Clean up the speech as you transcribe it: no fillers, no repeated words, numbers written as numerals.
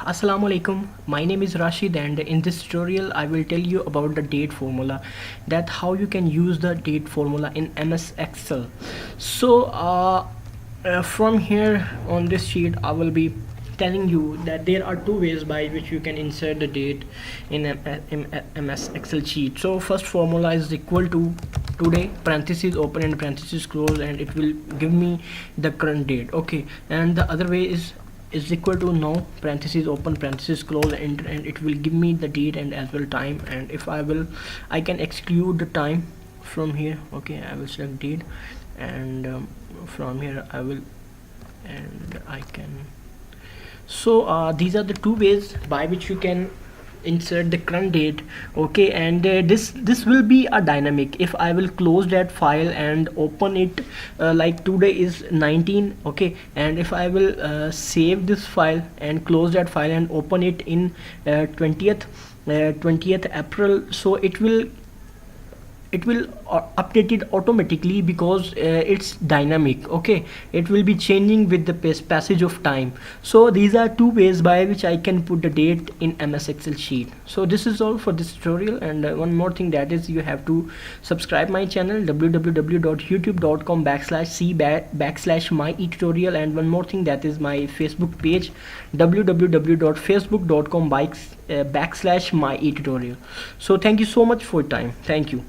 Assalamu alaikum. My name is Rashid, and in this tutorial I will tell you about the date formula, that how you can use the date formula in MS Excel. From here on this sheet I will be telling you that there are two ways by which you can insert the date in MS Excel sheet. So first formula is equal to today parentheses open and parentheses close, and it will give me the current date. Okay, and the other way is equal to now parentheses open parentheses close, and it will give me the date and as well time. And if I can exclude the time from here. Okay, I will select date, and from here I will, and I can. These are the two ways by which you can insert the current date. Okay, and this will be a dynamic. If I will close that file and open it, like today is 19. Okay, and if I will save this file and close that file and open it in 20th April, so it will update it automatically because it's dynamic. Okay, it will be changing with the passage of time. So these are two ways by which I can put the date in MS Excel sheet. So this is all for this tutorial, and one more thing, that is you have to subscribe my channel www.youtube.com/c/my eTutorial, and one more thing, that is my Facebook page www.facebook.com/my eTutorial. So thank you so much for your time. Thank you.